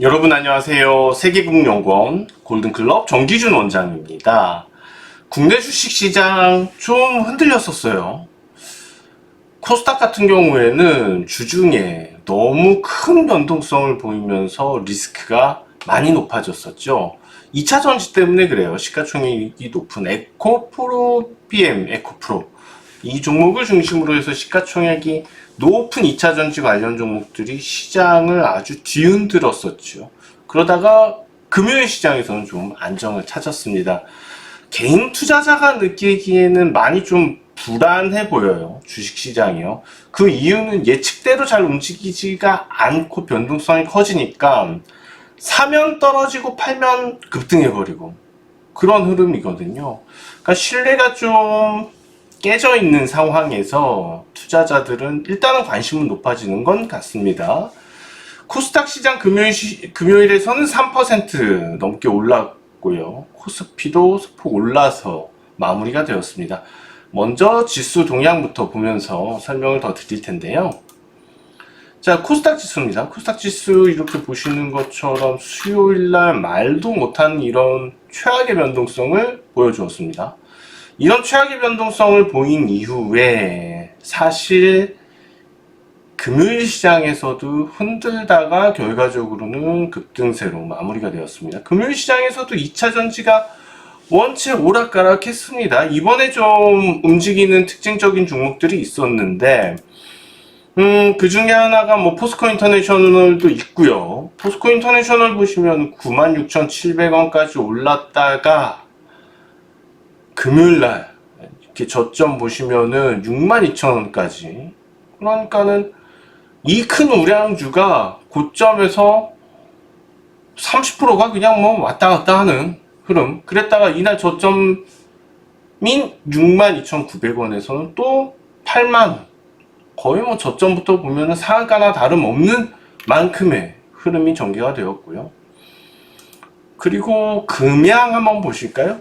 여러분 안녕하세요. 세계금융연구원 골든클럽 정기준 원장입니다. 국내 주식시장 좀 흔들렸었어요. 코스닥 같은 경우에는 주중에 너무 큰 변동성을 보이면서 리스크가 많이 높아졌었죠. 2차 전지 때문에 그래요. 시가총액이 높은 에코프로 PM, 에코프로 이 종목을 중심으로 해서 시가총액이 높은 2차 전지 관련 종목들이 시장을 아주 뒤흔들었었죠. 그러다가 금요일 시장에서는 좀 안정을 찾았습니다. 개인 투자자가 느끼기에는 많이 좀 불안해 보여요. 주식시장이요. 그 이유는 예측대로 잘 움직이지가 않고 변동성이 커지니까 사면 떨어지고 팔면 급등해버리고 그런 흐름이거든요. 그러니까 신뢰가 좀 깨져 있는 상황에서 투자자들은 일단은 관심은 높아지는 건 같습니다. 코스닥 시장 금요일에서는 3% 넘게 올랐고요. 코스피도 소폭 올라서 마무리가 되었습니다. 먼저 지수 동향부터 보면서 설명을 더 드릴 텐데요. 자, 코스닥 지수입니다. 코스닥 지수 이렇게 보시는 것처럼 수요일날 말도 못한 이런 최악의 변동성을 보여주었습니다. 이런 최악의 변동성을 보인 이후에 사실 금요일 시장에서도 흔들다가 결과적으로는 급등세로 마무리가 되었습니다. 금요일 시장에서도 2차 전지가 원체 오락가락 했습니다. 이번에 좀 움직이는 특징적인 종목들이 있었는데 그 중에 하나가 뭐 포스코 인터내셔널도 있고요. 포스코 인터내셔널 보시면 96,700원까지 올랐다가 금요일날 이렇게 저점 보시면은 62,000원까지, 그러니까는 이 큰 우량주가 고점에서 30%가 그냥 뭐 왔다 갔다 하는 흐름. 그랬다가 이날 저점인 62,900원에서는 또 8만, 거의 뭐 저점부터 보면은 상한가나 다름없는 만큼의 흐름이 전개가 되었고요. 그리고 금양 한번 보실까요?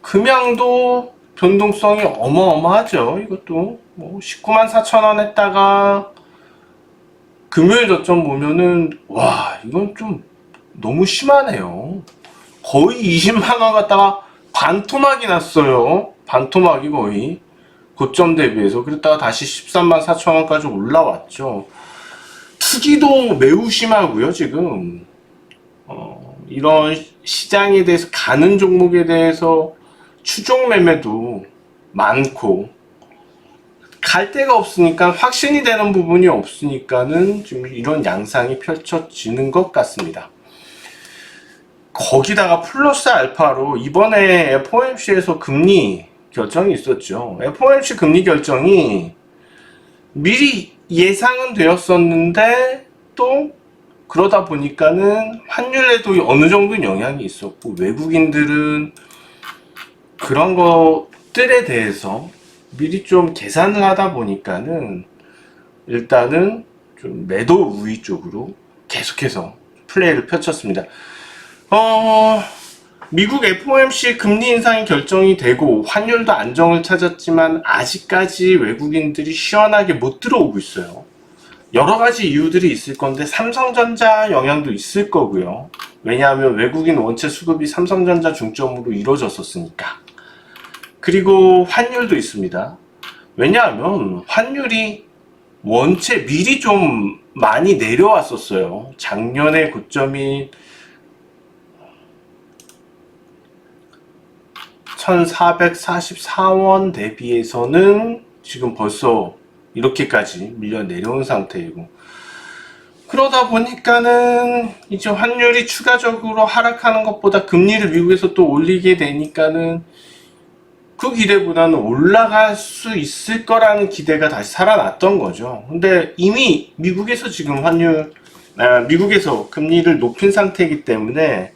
금양도 변동성이 어마어마하죠. 이것도 뭐 194,000원 했다가 금요일 저점 보면은 와, 이건 좀 너무 심하네요. 거의 20만원 갖다가 반토막이 났어요. 반토막이 거의 고점 대비해서. 그랬다가 다시 134,000원까지 올라왔죠. 투기도 매우 심하고요. 지금 이런 시장에 대해서, 가는 종목에 대해서 추종 매매도 많고, 갈 데가 없으니까, 확신이 되는 부분이 없으니까는 좀 이런 양상이 펼쳐지는 것 같습니다. 거기다가 플러스 알파로 이번에 FOMC에서 금리 결정이 있었죠. FOMC 금리 결정이 미리 예상은 되었었는데 또 그러다 보니까는 환율에도 어느 정도 영향이 있었고, 외국인들은 그런 것들에 대해서 미리 좀 계산을 하다 보니까는 일단은 좀 매도 우위 쪽으로 계속해서 플레이를 펼쳤습니다. 미국 FOMC 금리 인상이 결정이 되고 환율도 안정을 찾았지만 아직까지 외국인들이 시원하게 못 들어오고 있어요. 여러 가지 이유들이 있을 건데 삼성전자 영향도 있을 거고요. 왜냐하면 외국인 원체 수급이 삼성전자 중점으로 이루어졌었으니까. 그리고 환율도 있습니다. 왜냐하면 환율이 원체 미리 좀 많이 내려왔었어요. 작년에 고점이 1,444원 대비해서는 지금 벌써 이렇게까지 밀려 내려온 상태이고, 그러다 보니까는 이제 환율이 추가적으로 하락하는 것보다 금리를 미국에서 또 올리게 되니까는 그 기대보다는 올라갈 수 있을 거라는 기대가 다시 살아났던 거죠. 근데 이미 미국에서 지금 미국에서 금리를 높인 상태이기 때문에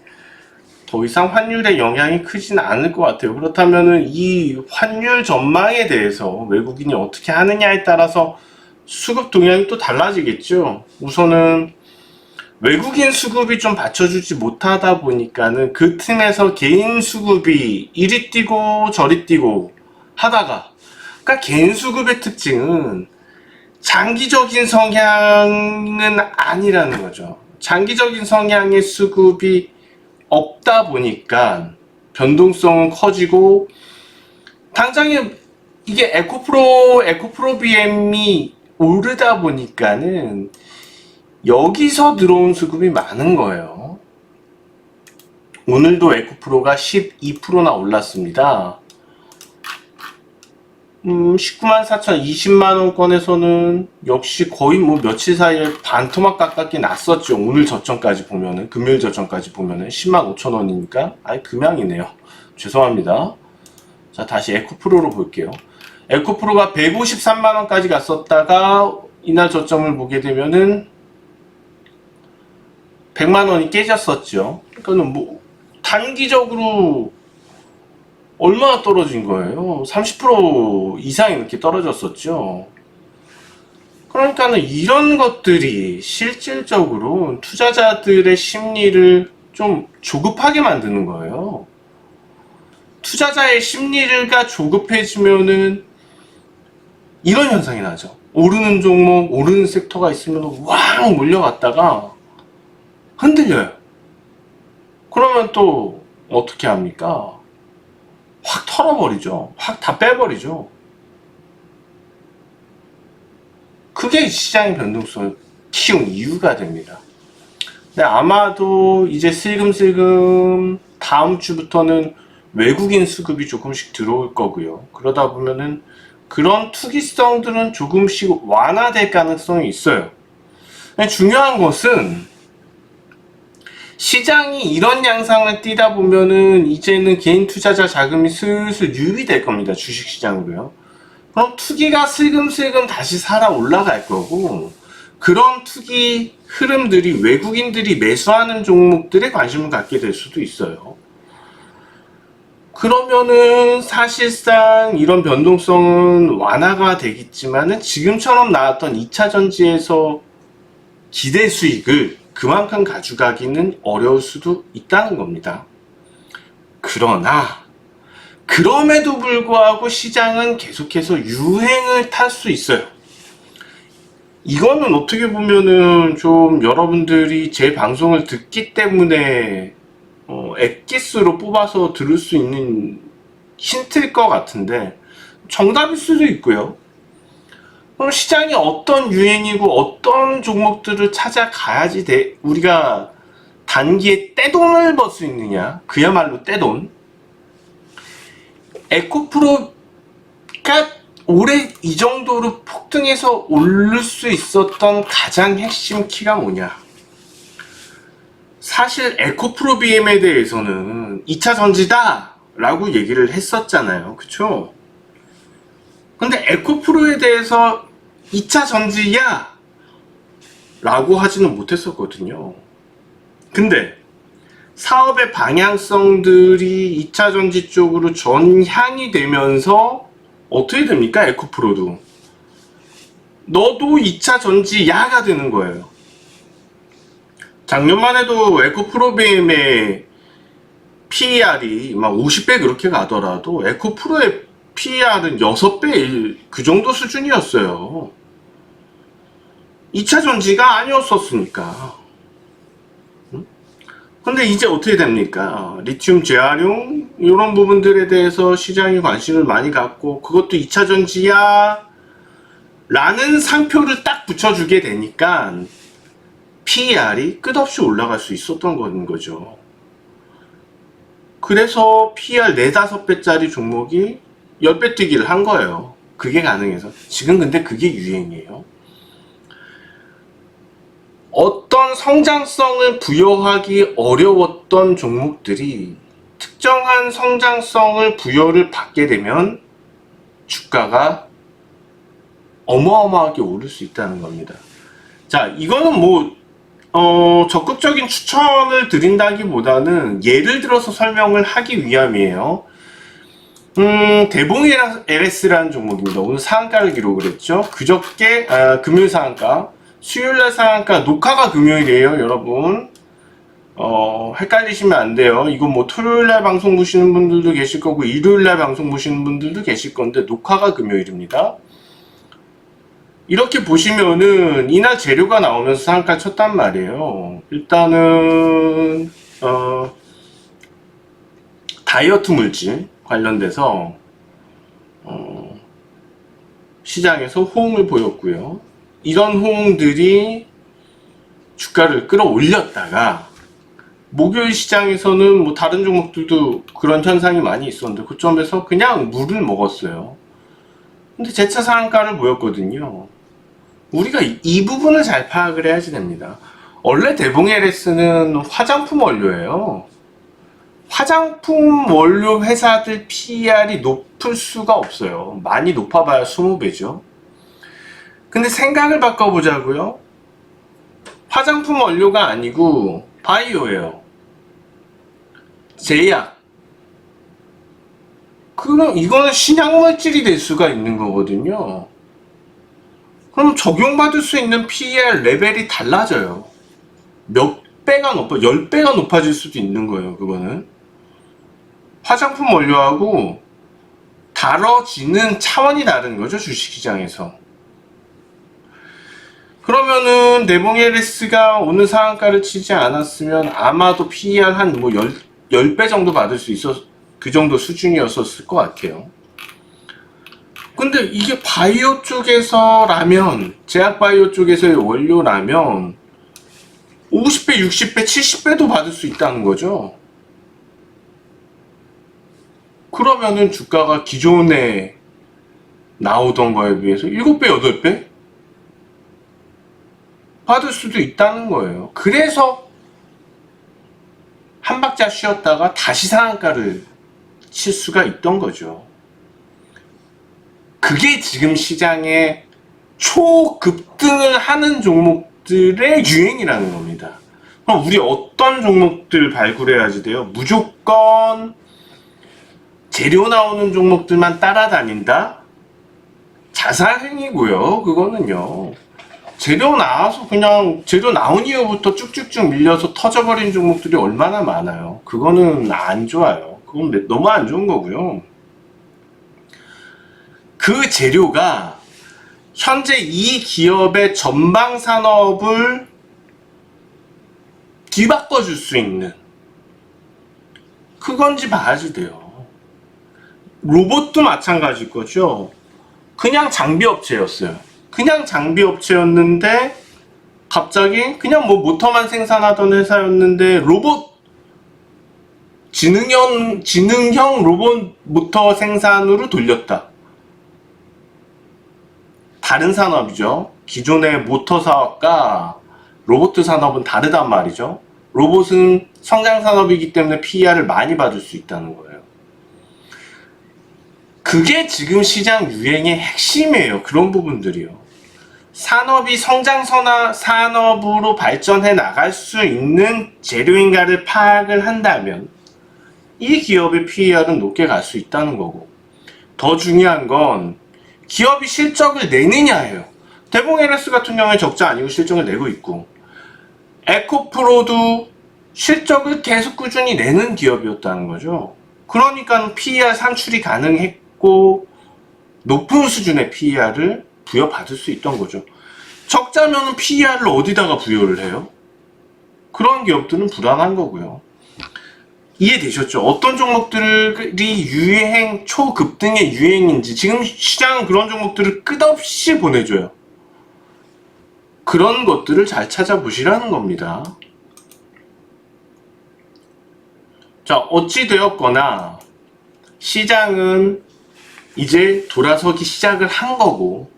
더 이상 환율에 영향이 크진 않을 것 같아요. 그렇다면은 이 환율 전망에 대해서 외국인이 어떻게 하느냐에 따라서 수급 동향이 또 달라지겠죠. 우선은 외국인 수급이 좀 받쳐주지 못하다 보니까는 그 틈에서 개인 수급이 이리 뛰고 저리 뛰고 하다가, 그러니까 개인 수급의 특징은 장기적인 성향은 아니라는 거죠. 장기적인 성향의 수급이 없다 보니까 변동성은 커지고, 당장에 이게 에코프로 BM이 오르다 보니까는 여기서 들어온 수급이 많은 거예요. 오늘도 에코프로가 12%나 올랐습니다. 194,000, 200,000원권에서는 역시 거의 뭐 며칠 사이에 반토막 가깝게 났었죠. 오늘 저점까지 보면은, 금요일 저점까지 보면은 105,000원이니까 아예 금양이네요. 죄송합니다. 자, 다시 에코프로로 볼게요. 에코프로가 153만원까지 갔었다가 이날 저점을 보게 되면은 100만원이 깨졌었죠. 그러니까 뭐 단기적으로 얼마나 떨어진 거예요? 30% 이상 이렇게 떨어졌었죠. 그러니까는 이런 것들이 실질적으로 투자자들의 심리를 좀 조급하게 만드는 거예요. 투자자의 심리가 조급해지면은 이런 현상이 나죠. 오르는 종목, 오르는 섹터가 있으면 왕 몰려갔다가 흔들려요. 그러면 또 어떻게 합니까? 확 털어버리죠. 확 다 빼버리죠. 그게 시장의 변동성을 키운 이유가 됩니다. 근데 아마도 이제 슬금슬금 다음 주부터는 외국인 수급이 조금씩 들어올 거고요. 그러다 보면은 그런 투기성들은 조금씩 완화될 가능성이 있어요. 중요한 것은 시장이 이런 양상을 띠다 보면은 이제는 개인 투자자 자금이 슬슬 유입될 겁니다. 주식시장으로요. 그럼 투기가 슬금슬금 다시 살아 올라갈 거고, 그런 투기 흐름들이 외국인들이 매수하는 종목들에 관심을 갖게 될 수도 있어요. 그러면은 사실상 이런 변동성은 완화가 되겠지만은 지금처럼 나왔던 2차 전지에서 기대 수익을 그만큼 가져가기는 어려울 수도 있다는 겁니다. 그러나 그럼에도 불구하고 시장은 계속해서 유행을 탈 수 있어요. 이거는 어떻게 보면은 좀 여러분들이 제 방송을 듣기 때문에 엑기스로 뽑아서 들을 수 있는 힌트일 것 같은데 정답일 수도 있고요. 그럼 시장이 어떤 유행이고 어떤 종목들을 찾아가야지 우리가 단기에 떼돈을 벌 수 있느냐, 그야말로 떼돈. 에코프로가 올해 이 정도로 폭등해서 오를 수 있었던 가장 핵심 키가 뭐냐? 사실 에코프로 BM에 대해서는 2차 전지다 라고 얘기를 했었잖아요. 그쵸? 근데 에코프로에 대해서 2차 전지야 라고 하지는 못했었거든요. 근데 사업의 방향성들이 2차 전지 쪽으로 전향이 되면서 어떻게 됩니까? 에코프로도 너도 2차 전지야가 되는 거예요. 작년만 해도 에코프로 BM의 PER이 막 50배 그렇게 가더라도 에코프로의 PER은 6배 그 정도 수준이었어요. 2차 전지가 아니었었으니까. 근데 이제 어떻게 됩니까? 리튬 재활용 이런 부분들에 대해서 시장이 관심을 많이 갖고 그것도 2차 전지야 라는 상표를 딱 붙여주게 되니까 PER이 끝없이 올라갈 수 있었던 거죠. 그래서 PER 4-5배짜리 종목이 10배 뛰기를 한 거예요. 그게 가능해서. 지금 근데 그게 유행이에요. 어떤 성장성을 부여하기 어려웠던 종목들이 특정한 성장성을 부여를 받게 되면 주가가 어마어마하게 오를 수 있다는 겁니다. 자, 이거는 뭐 적극적인 추천을 드린다기보다는 예를 들어서 설명을 하기 위함이에요. 대봉 LS라는 종목입니다. 오늘 상한가를 기록을 했죠. 그저께 금요일 상한가, 수요일날 상한가, 녹화가 금요일이에요, 여러분. 헷갈리시면 안 돼요. 이거 뭐 토요일날 방송 보시는 분들도 계실 거고 일요일날 방송 보시는 분들도 계실 건데 녹화가 금요일입니다. 이렇게 보시면은 이날 재료가 나오면서 상한가 쳤단 말이에요. 일단은 다이어트 물질 관련돼서 시장에서 호응을 보였고요. 이런 호응들이 주가를 끌어올렸다가 목요일 시장에서는 뭐 다른 종목들도 그런 현상이 많이 있었는데 그 점에서 그냥 물을 먹었어요. 근데 재차 상한가를 보였거든요. 우리가 이 부분을 잘 파악을 해야지 됩니다. 원래 대봉 LS는 화장품 원료예요. 화장품 원료 회사들 PER이 높을 수가 없어요. 많이 높아봐야 20배죠. 근데 생각을 바꿔보자고요. 화장품 원료가 아니고 바이오예요. 제약. 그럼 이거는 신약물질이 될 수가 있는 거거든요. 그럼 적용받을 수 있는 PER 레벨이 달라져요. 몇 배가 높아, 10배가 높아질 수도 있는 거예요, 그거는. 화장품 원료하고 다뤄지는 차원이 다른 거죠, 주식시장에서. 그러면은 대봉 LS가 오늘 상한가를 치지 않았으면 아마도 PER 한 뭐 10배 정도 받을 수 그 정도 수준이었을 것 같아요. 근데 이게 바이오 쪽에서라면, 제약바이오 쪽에서의 원료라면 50배, 60배, 70배도 받을 수 있다는 거죠. 그러면은 주가가 기존에 나오던 거에 비해서 7배, 8배 받을 수도 있다는 거예요. 그래서 한 박자 쉬었다가 다시 상한가를 칠 수가 있던 거죠. 그게 지금 시장에 초급등을 하는 종목들의 유행이라는 겁니다. 그럼 우리 어떤 종목들 발굴해야지 돼요? 무조건 재료 나오는 종목들만 따라다닌다? 자살행위고요. 그거는요. 재료 나와서 그냥 재료 나온 이후부터 쭉쭉쭉 밀려서 터져버린 종목들이 얼마나 많아요. 그거는 안 좋아요. 그건 너무 안 좋은 거고요. 그 재료가 현재 이 기업의 전방 산업을 뒤바꿔 줄 수 있는 그건지 봐야지 돼요. 로봇도 마찬가지일 거죠. 그냥 장비 업체였어요. 그냥 장비 업체였는데 갑자기 그냥 뭐 모터만 생산하던 회사였는데 로봇 지능형 로봇 모터 생산으로 돌렸다. 다른 산업이죠. 기존의 모터 사업과 로봇 산업은 다르단 말이죠. 로봇은 성장 산업이기 때문에 PER을 많이 받을 수 있다는 거예요. 그게 지금 시장 유행의 핵심이에요. 그런 부분들이요. 산업이 성장 산업으로 발전해 나갈 수 있는 재료인가를 파악을 한다면 이 기업의 PER은 높게 갈 수 있다는 거고, 더 중요한 건 기업이 실적을 내느냐예요. 대봉 LS 같은 경우에 적자 아니고 실적을 내고 있고, 에코프로도 실적을 계속 꾸준히 내는 기업이었다는 거죠. 그러니까 PER 산출이 가능했고 높은 수준의 PER을 부여받을 수 있던 거죠. 적자면 PER을 어디다가 부여를 해요? 그런 기업들은 불안한 거고요. 이해되셨죠? 어떤 종목들이 유행, 초급등의 유행인지. 지금 시장은 그런 종목들을 끝없이 보내줘요. 그런 것들을 잘 찾아보시라는 겁니다. 자, 어찌되었거나 시장은 이제 돌아서기 시작을 한 거고,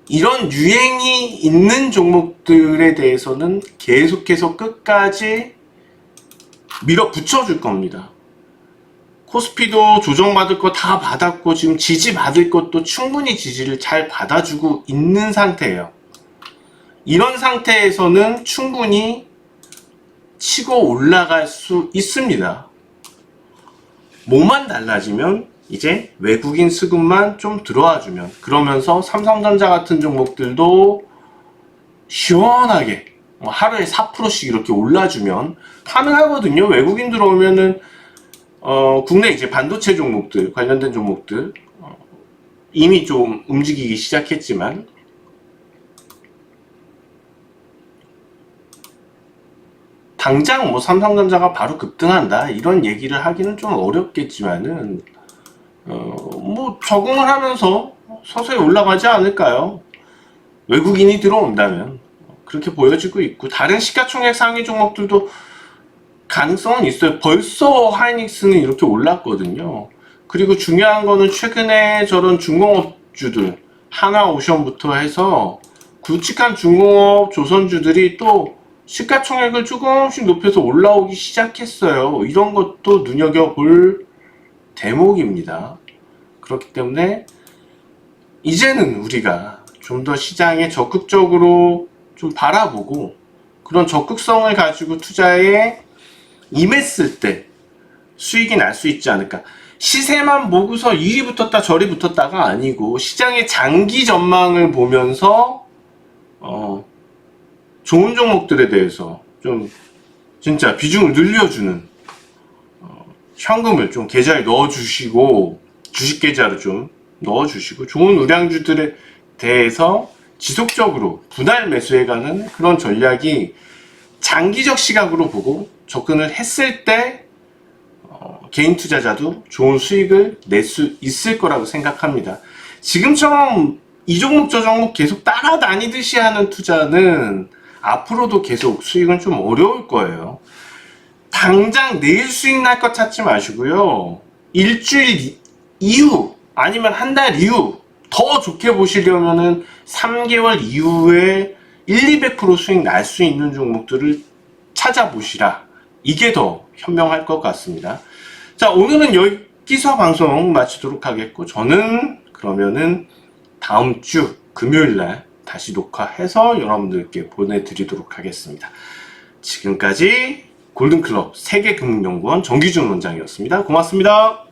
이런 유행이 있는 종목들에 대해서는 계속해서 끝까지 밀어붙여 줄 겁니다. 코스피도 조정받을 거 다 받았고 지금 지지받을 것도 충분히 지지를 잘 받아주고 있는 상태예요. 이런 상태에서는 충분히 치고 올라갈 수 있습니다. 뭐만 달라지면 이제 외국인 수급만 좀 들어와 주면, 그러면서 삼성전자 같은 종목들도 시원하게 하루에 4%씩 이렇게 올라주면 가능하거든요. 외국인 들어오면은 국내 이제 반도체 종목들, 관련된 종목들 이미 좀 움직이기 시작했지만 당장 뭐 삼성전자가 바로 급등한다 이런 얘기를 하기는 좀 어렵겠지만은 뭐 적응을 하면서 서서히 올라가지 않을까요? 외국인이 들어온다면 그렇게 보여지고 있고, 다른 시가총액 상위 종목들도 가능성은 있어요. 벌써 하이닉스는 이렇게 올랐거든요. 그리고 중요한 거는 최근에 저런 중공업주들, 하나오션부터 해서 굵직한 중공업 조선주들이 또 시가총액을 조금씩 높여서 올라오기 시작했어요. 이런 것도 눈여겨볼 대목입니다. 그렇기 때문에 이제는 우리가 좀 더 시장에 적극적으로 좀 바라보고 그런 적극성을 가지고 투자에 임했을 때 수익이 날 수 있지 않을까. 시세만 보고서 이리 붙었다 저리 붙었다가 아니고 시장의 장기 전망을 보면서 좋은 종목들에 대해서 좀 진짜 비중을 늘려주는 현금을 좀 계좌에 넣어주시고, 주식 계좌로 좀 넣어주시고 좋은 우량주들에 대해서 지속적으로 분할 매수해가는 그런 전략이 장기적 시각으로 보고 접근을 했을 때 개인 투자자도 좋은 수익을 낼 수 있을 거라고 생각합니다. 지금처럼 이 종목 저 종목 계속 따라다니듯이 하는 투자는 앞으로도 계속 수익은 좀 어려울 거예요. 당장 내일 수익 날 것 찾지 마시고요. 일주일 이후 아니면 한 달 이후 더 좋게 보시려면은 3개월 이후에 1, 200% 수익 날 수 있는 종목들을 찾아보시라. 이게 더 현명할 것 같습니다. 자, 오늘은 여기서 방송 마치도록 하겠고, 저는 그러면은 다음 주 금요일날 다시 녹화해서 여러분들께 보내드리도록 하겠습니다. 지금까지 골든클럽 세계금융연구원 정기준 원장이었습니다. 고맙습니다.